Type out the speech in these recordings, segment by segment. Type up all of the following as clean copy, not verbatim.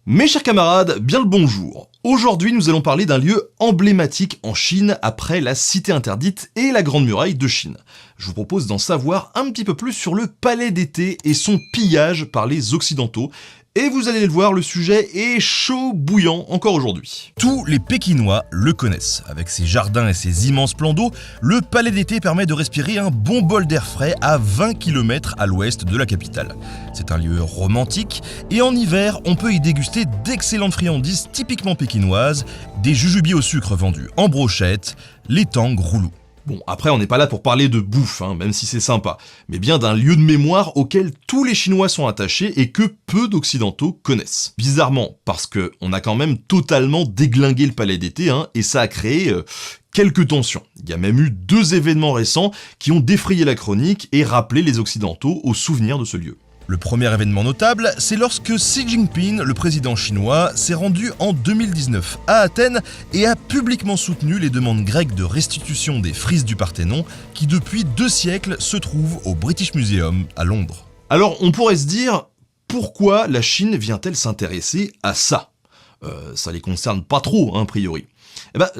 Mes chers camarades, bien le bonjour. Aujourd'hui, nous allons parler d'un lieu emblématique en Chine après la Cité interdite et la Grande Muraille de Chine. Je vous propose d'en savoir un petit peu plus sur le Palais d'été et son pillage par les Occidentaux. Et vous allez le voir, le sujet est chaud bouillant encore aujourd'hui. Tous les Pékinois le connaissent. Avec ses jardins et ses immenses plans d'eau, le Palais d'été permet de respirer un bon bol d'air frais à 20 km à l'ouest de la capitale. C'est un lieu romantique et en hiver, on peut y déguster d'excellentes friandises typiquement pékinoises, des jujubes au sucre vendus en brochette, les tangs roulous. Bon, après on n'est pas là pour parler de bouffe, même si c'est sympa, mais bien d'un lieu de mémoire auquel tous les Chinois sont attachés et que peu d'Occidentaux connaissent. Bizarrement, parce que on a quand même totalement déglingué le Palais d'été, et ça a créé quelques tensions. Il y a même eu 2 événements récents qui ont défrayé la chronique et rappelé les Occidentaux au souvenir de ce lieu. Le premier événement notable, c'est lorsque Xi Jinping, le président chinois, s'est rendu en 2019 à Athènes et a publiquement soutenu les demandes grecques de restitution des frises du Parthénon qui depuis 2 siècles se trouvent au British Museum à Londres. Alors on pourrait se dire, pourquoi la Chine vient-elle s'intéresser à ça ? Ça les concerne pas trop, a priori.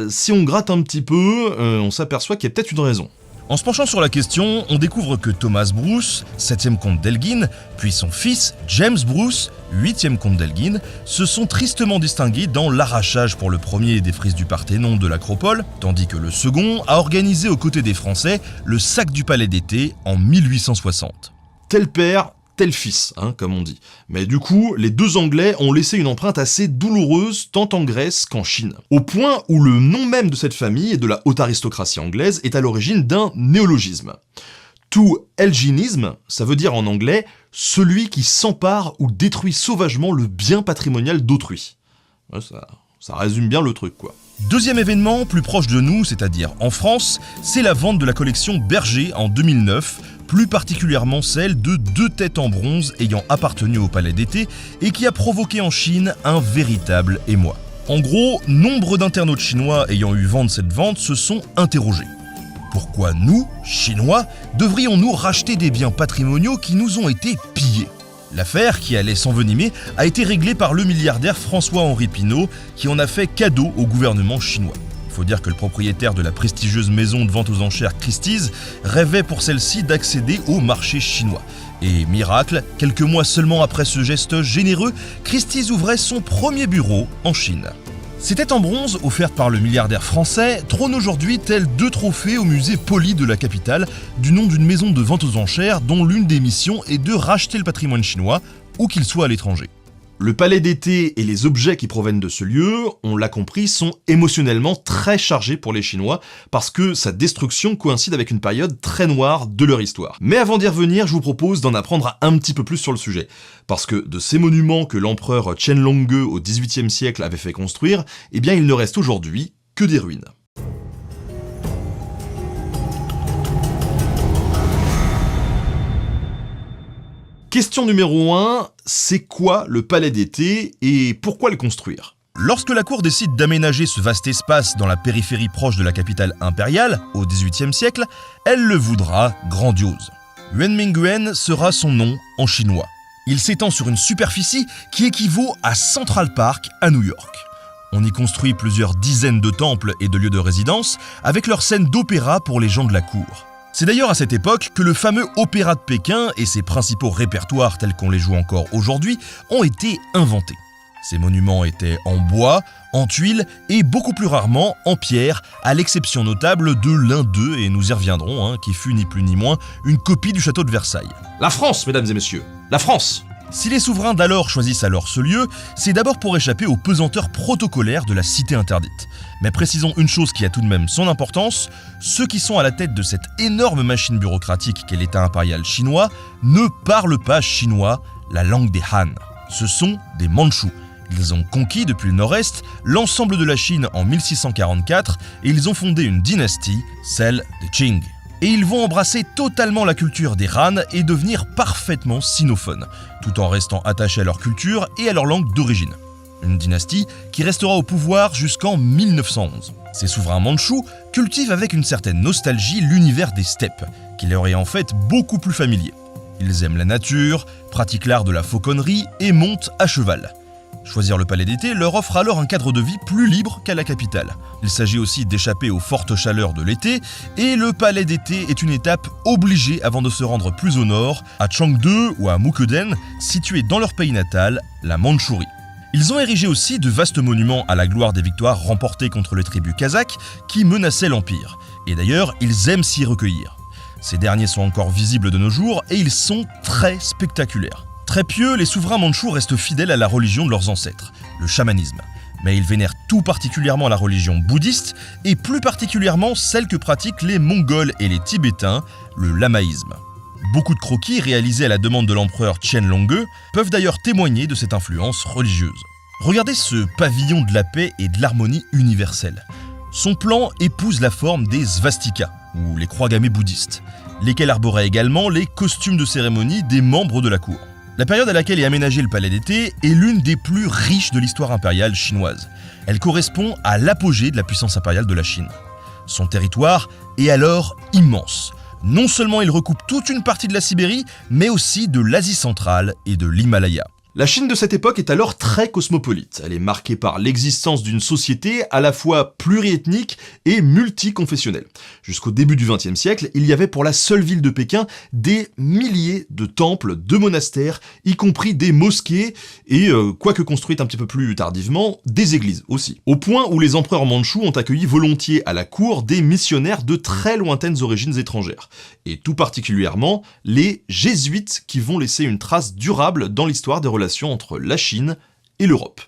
Si on gratte un petit peu, on s'aperçoit qu'il y a peut-être une raison. En se penchant sur la question, on découvre que Thomas Bruce, 7e comte d'Elgin, puis son fils James Bruce, 8e comte d'Elgin, se sont tristement distingués dans l'arrachage pour le premier des frises du Parthénon de l'Acropole, tandis que le second a organisé aux côtés des Français le sac du Palais d'été en 1860. Tel père, tel fils, comme on dit. Mais du coup, les 2 Anglais ont laissé une empreinte assez douloureuse tant en Grèce qu'en Chine. Au point où le nom même de cette famille et de la haute aristocratie anglaise est à l'origine d'un néologisme. To Elginisme, ça veut dire en anglais « celui qui s'empare ou détruit sauvagement le bien patrimonial d'autrui ». Ouais, ça résume bien le truc, quoi. Deuxième événement, plus proche de nous, c'est-à-dire en France, c'est la vente de la collection Berger en 2009, plus particulièrement celle de 2 têtes en bronze ayant appartenu au Palais d'été et qui a provoqué en Chine un véritable émoi. En gros, nombre d'internautes chinois ayant eu vent de cette vente se sont interrogés. Pourquoi nous, Chinois, devrions-nous racheter des biens patrimoniaux qui nous ont été pillés ? L'affaire, qui allait s'envenimer, a été réglée par le milliardaire François-Henri Pinault, qui en a fait cadeau au gouvernement chinois. Il faut dire que le propriétaire de la prestigieuse maison de vente aux enchères Christie's rêvait pour celle-ci d'accéder au marché chinois. Et miracle, quelques mois seulement après ce geste généreux, Christie's ouvrait son premier bureau en Chine. Ces têtes en bronze, offertes par le milliardaire français, trônent aujourd'hui tels 2 trophées au musée Poly de la capitale, du nom d'une maison de vente aux enchères dont l'une des missions est de racheter le patrimoine chinois, où qu'il soit à l'étranger. Le Palais d'été et les objets qui proviennent de ce lieu, on l'a compris, sont émotionnellement très chargés pour les Chinois parce que sa destruction coïncide avec une période très noire de leur histoire. Mais avant d'y revenir, je vous propose d'en apprendre un petit peu plus sur le sujet. Parce que de ces monuments que l'empereur Qianlongge au XVIIIe siècle avait fait construire, il ne reste aujourd'hui que des ruines. Question numéro 1, c'est quoi le Palais d'été et pourquoi le construire ? Lorsque la cour décide d'aménager ce vaste espace dans la périphérie proche de la capitale impériale, au XVIIIe siècle, elle le voudra grandiose. Yuanmingyuan sera son nom en chinois. Il s'étend sur une superficie qui équivaut à Central Park à New York. On y construit plusieurs dizaines de temples et de lieux de résidence avec leurs scènes d'opéra pour les gens de la cour. C'est d'ailleurs à cette époque que le fameux Opéra de Pékin et ses principaux répertoires tels qu'on les joue encore aujourd'hui ont été inventés. Ces monuments étaient en bois, en tuiles et beaucoup plus rarement en pierre, à l'exception notable de l'un d'eux, et nous y reviendrons, qui fut ni plus ni moins une copie du château de Versailles. La France, mesdames et messieurs, la France ! Si les souverains d'alors choisissent alors ce lieu, c'est d'abord pour échapper aux pesanteurs protocolaires de la Cité interdite. Mais précisons une chose qui a tout de même son importance, ceux qui sont à la tête de cette énorme machine bureaucratique qu'est l'État impérial chinois ne parlent pas chinois, la langue des Han. Ce sont des Mandchous. Ils ont conquis depuis le nord-est l'ensemble de la Chine en 1644 et ils ont fondé une dynastie, celle des Qing. Et ils vont embrasser totalement la culture des Han et devenir parfaitement sinophones, tout en restant attachés à leur culture et à leur langue d'origine. Une dynastie qui restera au pouvoir jusqu'en 1911. Ces souverains mandchous cultivent avec une certaine nostalgie l'univers des steppes, qui leur est en fait beaucoup plus familier. Ils aiment la nature, pratiquent l'art de la fauconnerie et montent à cheval. Choisir le palais d'été leur offre alors un cadre de vie plus libre qu'à la capitale. Il s'agit aussi d'échapper aux fortes chaleurs de l'été, et le palais d'été est une étape obligée avant de se rendre plus au nord, à Changde ou à Mukden, situés dans leur pays natal, la Mandchourie. Ils ont érigé aussi de vastes monuments à la gloire des victoires remportées contre les tribus kazakhs qui menaçaient l'Empire. Et d'ailleurs, ils aiment s'y recueillir. Ces derniers sont encore visibles de nos jours et ils sont très spectaculaires. Très pieux, les souverains mandchous restent fidèles à la religion de leurs ancêtres, le chamanisme. Mais ils vénèrent tout particulièrement la religion bouddhiste et plus particulièrement celle que pratiquent les Mongols et les Tibétains, le lamaïsme. Beaucoup de croquis réalisés à la demande de l'empereur Qianlong peuvent d'ailleurs témoigner de cette influence religieuse. Regardez ce pavillon de la paix et de l'harmonie universelle. Son plan épouse la forme des svastikas, ou les croix gammées bouddhistes, lesquelles arboraient également les costumes de cérémonie des membres de la cour. La période à laquelle est aménagé le palais d'été est l'une des plus riches de l'histoire impériale chinoise. Elle correspond à l'apogée de la puissance impériale de la Chine. Son territoire est alors immense. Non seulement il recoupe toute une partie de la Sibérie, mais aussi de l'Asie centrale et de l'Himalaya. La Chine de cette époque est alors très cosmopolite. Elle est marquée par l'existence d'une société à la fois pluriethnique et multiconfessionnelle. Jusqu'au début du XXe siècle, il y avait pour la seule ville de Pékin des milliers de temples, de monastères, y compris des mosquées et, quoique construites un petit peu plus tardivement, des églises aussi. Au point où les empereurs mandchous ont accueilli volontiers à la cour des missionnaires de très lointaines origines étrangères. Et tout particulièrement les jésuites qui vont laisser une trace durable dans l'histoire des relations entre la Chine et l'Europe.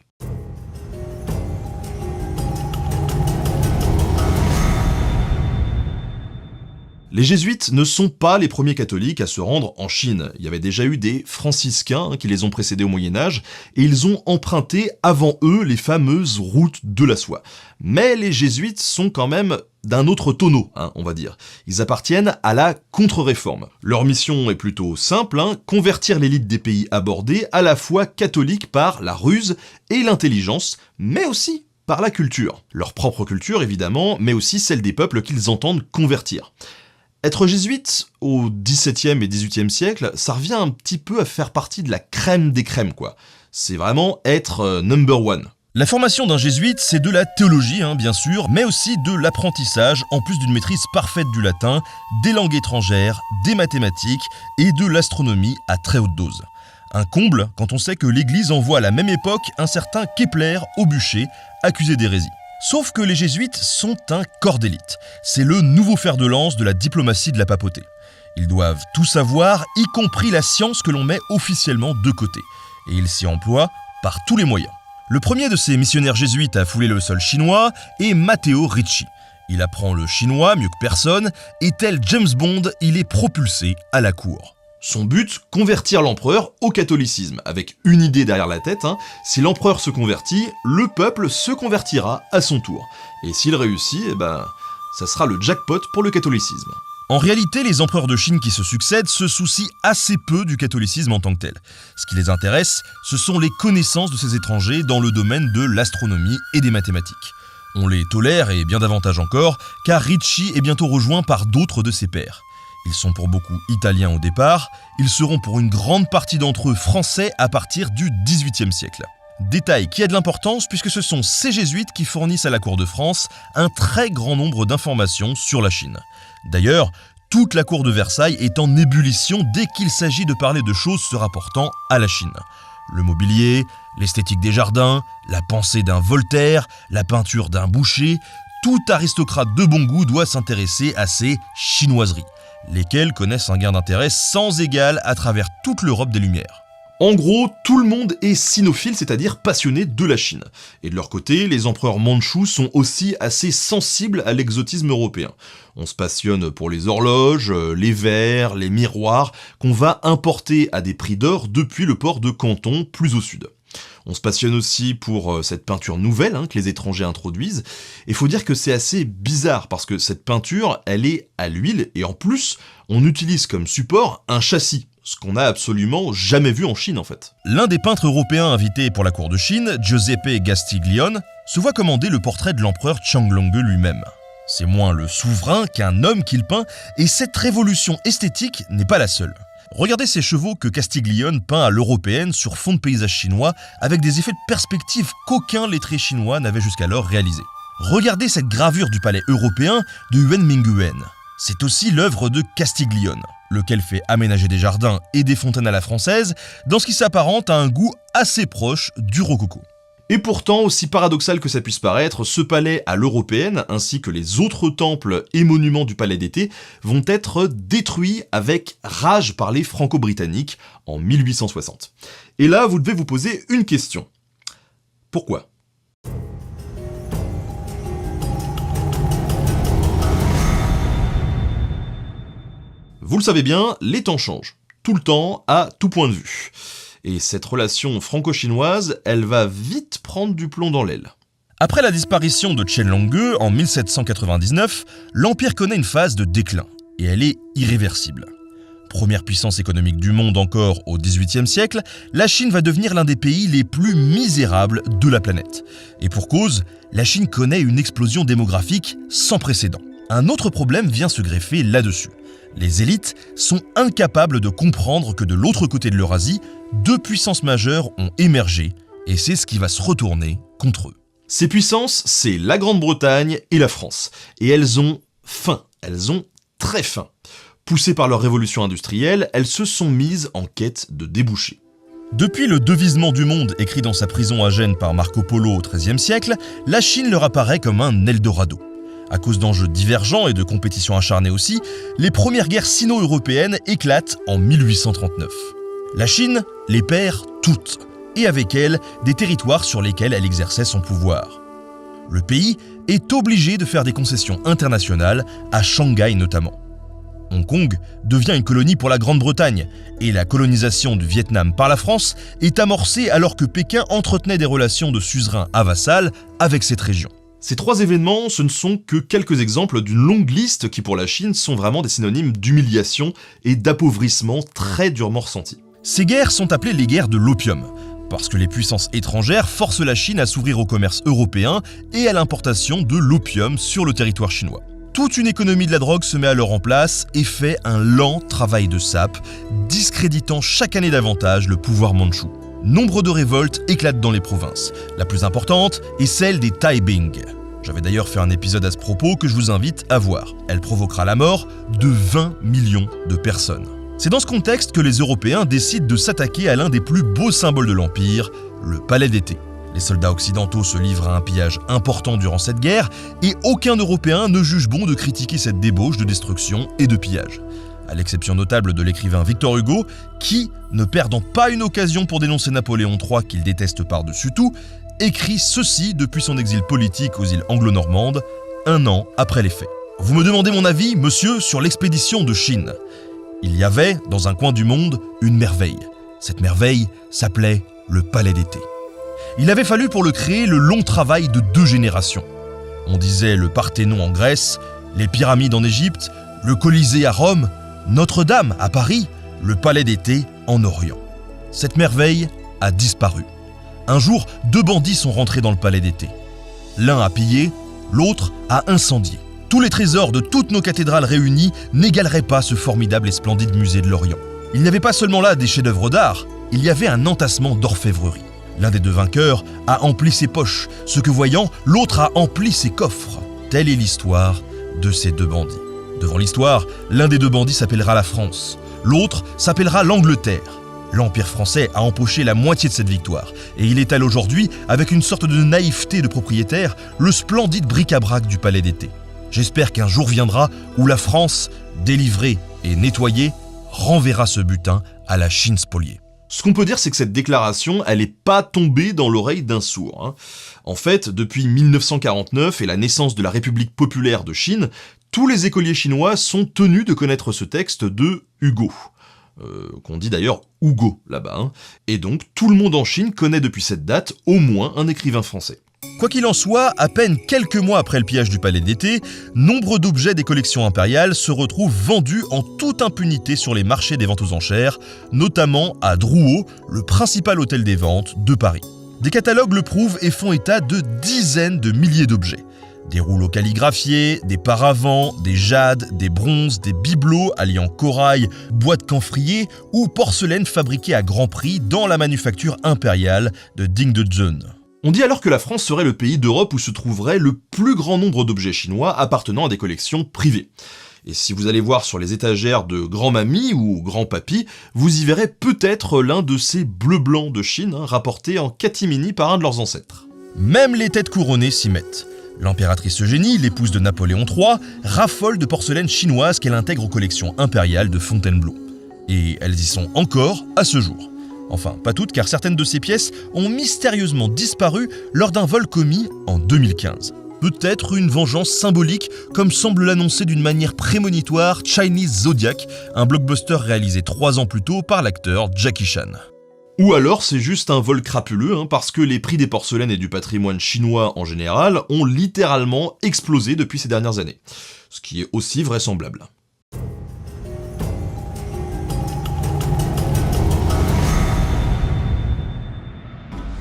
Les jésuites ne sont pas les premiers catholiques à se rendre en Chine. Il y avait déjà eu des franciscains qui les ont précédés au Moyen-Âge, et ils ont emprunté avant eux les fameuses routes de la soie. Mais les jésuites sont quand même d'un autre tonneau, on va dire. Ils appartiennent à la contre-réforme. Leur mission est plutôt simple, convertir l'élite des pays abordés à la fois catholique par la ruse et l'intelligence, mais aussi par la culture. Leur propre culture évidemment, mais aussi celle des peuples qu'ils entendent convertir. Être jésuite au XVIIe et XVIIIe siècle, ça revient un petit peu à faire partie de la crème des crèmes, quoi. C'est vraiment être number one. La formation d'un jésuite, c'est de la théologie, bien sûr, mais aussi de l'apprentissage, en plus d'une maîtrise parfaite du latin, des langues étrangères, des mathématiques et de l'astronomie à très haute dose. Un comble quand on sait que l'Église envoie à la même époque un certain Kepler au bûcher, accusé d'hérésie. Sauf que les jésuites sont un corps d'élite. C'est le nouveau fer de lance de la diplomatie de la papauté. Ils doivent tout savoir, y compris la science que l'on met officiellement de côté. Et ils s'y emploient par tous les moyens. Le premier de ces missionnaires jésuites à fouler le sol chinois est Matteo Ricci. Il apprend le chinois mieux que personne, et tel James Bond, il est propulsé à la cour. Son but, convertir l'empereur au catholicisme, avec une idée derrière la tête, si l'empereur se convertit, le peuple se convertira à son tour. Et s'il réussit, ça sera le jackpot pour le catholicisme. En réalité, les empereurs de Chine qui se succèdent se soucient assez peu du catholicisme en tant que tel. Ce qui les intéresse, ce sont les connaissances de ces étrangers dans le domaine de l'astronomie et des mathématiques. On les tolère, et bien davantage encore, car Ricci est bientôt rejoint par d'autres de ses pairs. Ils sont pour beaucoup italiens au départ, ils seront pour une grande partie d'entre eux français à partir du XVIIIe siècle. Détail qui a de l'importance puisque ce sont ces jésuites qui fournissent à la cour de France un très grand nombre d'informations sur la Chine. D'ailleurs, toute la cour de Versailles est en ébullition dès qu'il s'agit de parler de choses se rapportant à la Chine. Le mobilier, l'esthétique des jardins, la pensée d'un Voltaire, la peinture d'un Boucher, tout aristocrate de bon goût doit s'intéresser à ces chinoiseries, lesquelles connaissent un gain d'intérêt sans égal à travers toute l'Europe des Lumières. En gros, tout le monde est sinophile, c'est-à-dire passionné de la Chine. Et de leur côté, les empereurs mandchous sont aussi assez sensibles à l'exotisme européen. On se passionne pour les horloges, les verres, les miroirs, qu'on va importer à des prix d'or depuis le port de Canton, plus au sud. On se passionne aussi pour cette peinture nouvelle que les étrangers introduisent. Et faut dire que c'est assez bizarre, parce que cette peinture, elle est à l'huile, et en plus, on utilise comme support un châssis. Ce qu'on n'a absolument jamais vu en Chine en fait. L'un des peintres européens invités pour la cour de Chine, Giuseppe Castiglione, se voit commander le portrait de l'empereur Qianlong lui-même. C'est moins le souverain qu'un homme qu'il peint, et cette révolution esthétique n'est pas la seule. Regardez ces chevaux que Castiglione peint à l'européenne sur fond de paysage chinois avec des effets de perspective qu'aucun lettré chinois n'avait jusqu'alors réalisé. Regardez cette gravure du palais européen de Yuan Mingyuan. C'est aussi l'œuvre de Castiglione, lequel fait aménager des jardins et des fontaines à la française dans ce qui s'apparente à un goût assez proche du rococo. Et pourtant, aussi paradoxal que ça puisse paraître, ce palais à l'européenne, ainsi que les autres temples et monuments du palais d'été, vont être détruits avec rage par les Franco-Britanniques en 1860. Et là, vous devez vous poser une question. Pourquoi ? Vous le savez bien, les temps changent. Tout le temps, à tout point de vue. Et cette relation franco-chinoise, elle va vite prendre du plomb dans l'aile. Après la disparition de Chen Longge en 1799, l'Empire connaît une phase de déclin, et elle est irréversible. Première puissance économique du monde encore au XVIIIe siècle, la Chine va devenir l'un des pays les plus misérables de la planète. Et pour cause, la Chine connaît une explosion démographique sans précédent. Un autre problème vient se greffer là-dessus. Les élites sont incapables de comprendre que de l'autre côté de l'Eurasie, deux puissances majeures ont émergé, et c'est ce qui va se retourner contre eux. Ces puissances, c'est la Grande-Bretagne et la France. Et elles ont faim, elles ont très faim. Poussées par leur révolution industrielle, elles se sont mises en quête de débouchés. Depuis le devisement du monde écrit dans sa prison à Gênes par Marco Polo au XIIIe siècle, la Chine leur apparaît comme un Eldorado. À cause d'enjeux divergents et de compétitions acharnées aussi, les premières guerres sino-européennes éclatent en 1839. La Chine les perd toutes, et avec elles, des territoires sur lesquels elle exerçait son pouvoir. Le pays est obligé de faire des concessions internationales, à Shanghai notamment. Hong Kong devient une colonie pour la Grande-Bretagne, et la colonisation du Vietnam par la France est amorcée alors que Pékin entretenait des relations de suzerain à vassal avec cette région. Ces trois événements, ce ne sont que quelques exemples d'une longue liste qui pour la Chine sont vraiment des synonymes d'humiliation et d'appauvrissement très durement ressentis. Ces guerres sont appelées les guerres de l'opium, parce que les puissances étrangères forcent la Chine à s'ouvrir au commerce européen et à l'importation de l'opium sur le territoire chinois. Toute une économie de la drogue se met alors en place et fait un lent travail de sape, discréditant chaque année davantage le pouvoir mandchou. Nombre de révoltes éclatent dans les provinces. La plus importante est celle des Taibing. J'avais d'ailleurs fait un épisode à ce propos que je vous invite à voir. Elle provoquera la mort de 20 millions de personnes. C'est dans ce contexte que les Européens décident de s'attaquer à l'un des plus beaux symboles de l'Empire, le palais d'été. Les soldats occidentaux se livrent à un pillage important durant cette guerre et aucun Européen ne juge bon de critiquer cette débauche de destruction et de pillage. À l'exception notable de l'écrivain Victor Hugo, qui, ne perdant pas une occasion pour dénoncer Napoléon III qu'il déteste par-dessus tout, écrit ceci depuis son exil politique aux îles anglo-normandes, 1 an après les faits. Vous me demandez mon avis, monsieur, sur l'expédition de Chine. Il y avait, dans un coin du monde, une merveille. Cette merveille s'appelait le palais d'été. Il avait fallu pour le créer le long travail de 2 générations. On disait le Parthénon en Grèce, les pyramides en Égypte, le Colisée à Rome, Notre-Dame à Paris, le palais d'été en Orient. Cette merveille a disparu. Un jour, 2 bandits sont rentrés dans le palais d'été. L'un a pillé, l'autre a incendié. Tous les trésors de toutes nos cathédrales réunies n'égaleraient pas ce formidable et splendide musée de l'Orient. Il n'y avait pas seulement là des chefs-d'œuvre d'art, il y avait un entassement d'orfèvrerie. L'un des 2 vainqueurs a empli ses poches, ce que voyant, l'autre a empli ses coffres. Telle est l'histoire de ces 2 bandits. Devant l'histoire, l'un des 2 bandits s'appellera la France, l'autre s'appellera l'Angleterre. L'Empire français a empoché la moitié de cette victoire, et il étale aujourd'hui, avec une sorte de naïveté de propriétaire, le splendide bric-à-brac du palais d'été. J'espère qu'un jour viendra où la France, délivrée et nettoyée, renverra ce butin à la Chine spoliée. Ce qu'on peut dire, c'est que cette déclaration, elle n'est pas tombée dans l'oreille d'un sourd. En fait, depuis 1949 et la naissance de la République populaire de Chine, tous les écoliers chinois sont tenus de connaître ce texte de Hugo. Qu'on dit d'ailleurs Hugo là-bas. Et donc, tout le monde en Chine connaît depuis cette date au moins un écrivain français. Quoi qu'il en soit, à peine quelques mois après le pillage du palais d'été, nombre d'objets des collections impériales se retrouvent vendus en toute impunité sur les marchés des ventes aux enchères, notamment à Drouot, le principal hôtel des ventes de Paris. Des catalogues le prouvent et font état de dizaines de milliers d'objets. Des rouleaux calligraphiés, des paravents, des jades, des bronzes, des bibelots alliant corail, bois de camphrier ou porcelaine fabriquée à grand prix dans la manufacture impériale de Dingdezhen. On dit alors que la France serait le pays d'Europe où se trouverait le plus grand nombre d'objets chinois appartenant à des collections privées. Et si vous allez voir sur les étagères de grand-mamie ou grand-papy, vous y verrez peut-être l'un de ces bleus-blancs de Chine, rapportés en catimini par un de leurs ancêtres. Même les têtes couronnées s'y mettent. L'impératrice Eugénie, l'épouse de Napoléon III, raffole de porcelaine chinoise qu'elle intègre aux collections impériales de Fontainebleau. Et elles y sont encore à ce jour. Enfin, pas toutes, car certaines de ces pièces ont mystérieusement disparu lors d'un vol commis en 2015. Peut-être une vengeance symbolique, comme semble l'annoncer d'une manière prémonitoire Chinese Zodiac, un blockbuster réalisé 3 ans plus tôt par l'acteur Jackie Chan. Ou alors c'est juste un vol crapuleux, parce que les prix des porcelaines et du patrimoine chinois en général ont littéralement explosé depuis ces dernières années. Ce qui est aussi vraisemblable.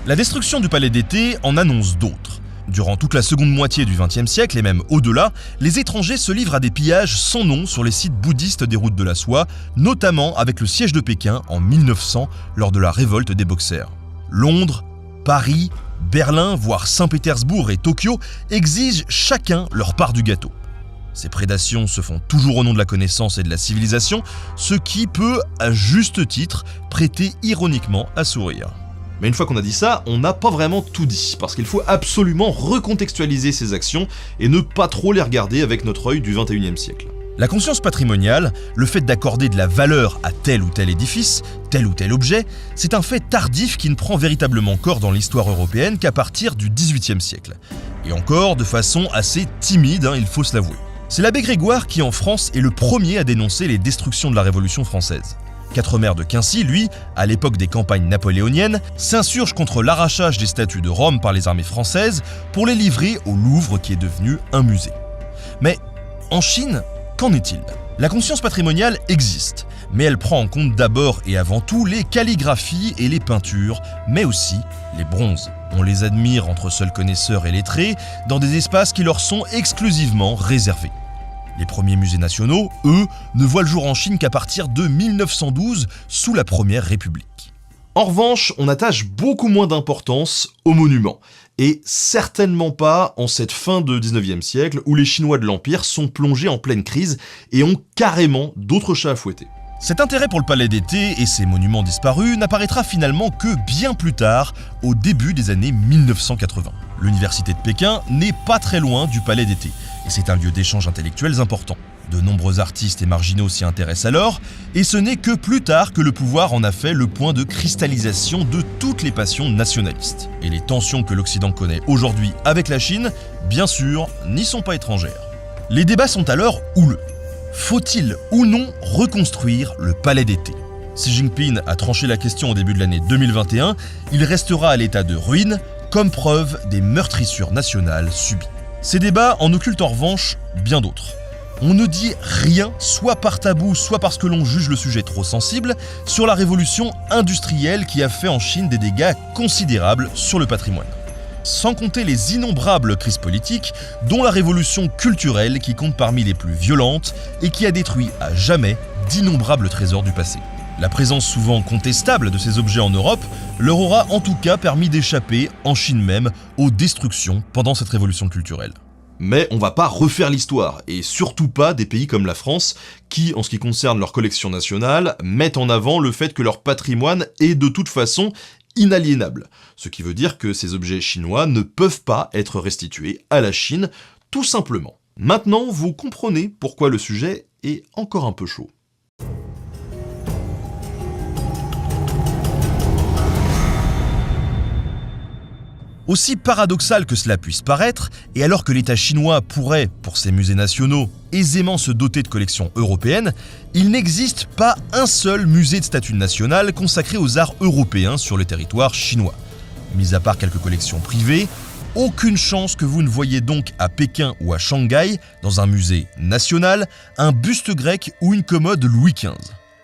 La destruction du palais d'été en annonce d'autres. Durant toute la seconde moitié du XXe siècle et même au-delà, les étrangers se livrent à des pillages sans nom sur les sites bouddhistes des routes de la soie, notamment avec le siège de Pékin en 1900 lors de la révolte des Boxers. Londres, Paris, Berlin, voire Saint-Pétersbourg et Tokyo exigent chacun leur part du gâteau. Ces prédations se font toujours au nom de la connaissance et de la civilisation, ce qui peut, à juste titre, prêter ironiquement à sourire. Mais une fois qu'on a dit ça, on n'a pas vraiment tout dit, parce qu'il faut absolument recontextualiser ces actions et ne pas trop les regarder avec notre œil du XXIe siècle. La conscience patrimoniale, le fait d'accorder de la valeur à tel ou tel édifice, tel ou tel objet, c'est un fait tardif qui ne prend véritablement corps dans l'histoire européenne qu'à partir du XVIIIe siècle. Et encore de façon assez timide, il faut se l'avouer. C'est l'abbé Grégoire qui, en France, est le premier à dénoncer les destructions de la Révolution française. Quatremaire de Quincy, lui, à l'époque des campagnes napoléoniennes, s'insurge contre l'arrachage des statues de Rome par les armées françaises pour les livrer au Louvre qui est devenu un musée. Mais en Chine, qu'en est-il ? La conscience patrimoniale existe, mais elle prend en compte d'abord et avant tout les calligraphies et les peintures, mais aussi les bronzes. On les admire entre seuls connaisseurs et lettrés, dans des espaces qui leur sont exclusivement réservés. Les premiers musées nationaux, eux, ne voient le jour en Chine qu'à partir de 1912, sous la Première République. En revanche, on attache beaucoup moins d'importance aux monuments, et certainement pas en cette fin de 19e siècle où les Chinois de l'Empire sont plongés en pleine crise et ont carrément d'autres chats à fouetter. Cet intérêt pour le palais d'été et ses monuments disparus n'apparaîtra finalement que bien plus tard, au début des années 1980. L'université de Pékin n'est pas très loin du palais d'été, et c'est un lieu d'échanges intellectuels important. De nombreux artistes et marginaux s'y intéressent alors, et ce n'est que plus tard que le pouvoir en a fait le point de cristallisation de toutes les passions nationalistes. Et les tensions que l'Occident connaît aujourd'hui avec la Chine, bien sûr, n'y sont pas étrangères. Les débats sont alors houleux. Faut-il ou non reconstruire le palais d'été ? Xi Jinping a tranché la question au début de l'année 2021, il restera à l'état de ruine, comme preuve des meurtrissures nationales subies. Ces débats en occultent en revanche bien d'autres. On ne dit rien, soit par tabou, soit parce que l'on juge le sujet trop sensible, sur la révolution industrielle qui a fait en Chine des dégâts considérables sur le patrimoine. Sans compter les innombrables crises politiques, dont la révolution culturelle qui compte parmi les plus violentes et qui a détruit à jamais d'innombrables trésors du passé. La présence souvent contestable de ces objets en Europe leur aura en tout cas permis d'échapper, en Chine même, aux destructions pendant cette révolution culturelle. Mais on va pas refaire l'histoire, et surtout pas des pays comme la France, qui, en ce qui concerne leur collection nationale, mettent en avant le fait que leur patrimoine est de toute façon inaliénable. Ce qui veut dire que ces objets chinois ne peuvent pas être restitués à la Chine, tout simplement. Maintenant, vous comprenez pourquoi le sujet est encore un peu chaud. Aussi paradoxal que cela puisse paraître, et alors que l'État chinois pourrait, pour ses musées nationaux, aisément se doter de collections européennes, il n'existe pas un seul musée de statut national consacré aux arts européens sur le territoire chinois. Mis à part quelques collections privées, aucune chance que vous ne voyez donc à Pékin ou à Shanghai, dans un musée national, un buste grec ou une commode Louis XV.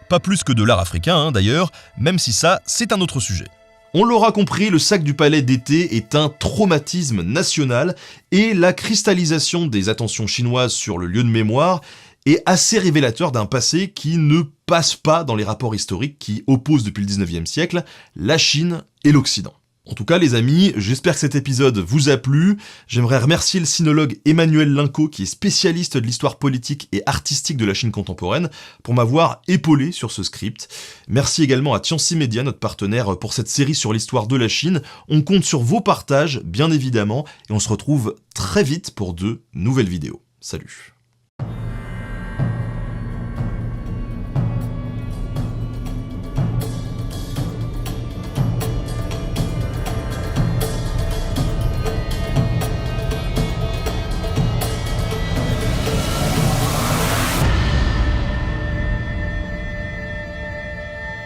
Pas plus que de l'art africain d'ailleurs, même si ça, c'est un autre sujet. On l'aura compris, le sac du palais d'été est un traumatisme national et la cristallisation des attentions chinoises sur le lieu de mémoire est assez révélateur d'un passé qui ne passe pas dans les rapports historiques qui opposent depuis le 19e siècle la Chine et l'Occident. En tout cas les amis, j'espère que cet épisode vous a plu. J'aimerais remercier le sinologue Emmanuel Linco qui est spécialiste de l'histoire politique et artistique de la Chine contemporaine pour m'avoir épaulé sur ce script. Merci également à Tianxi Media, notre partenaire pour cette série sur l'histoire de la Chine. On compte sur vos partages bien évidemment et on se retrouve très vite pour de nouvelles vidéos. Salut.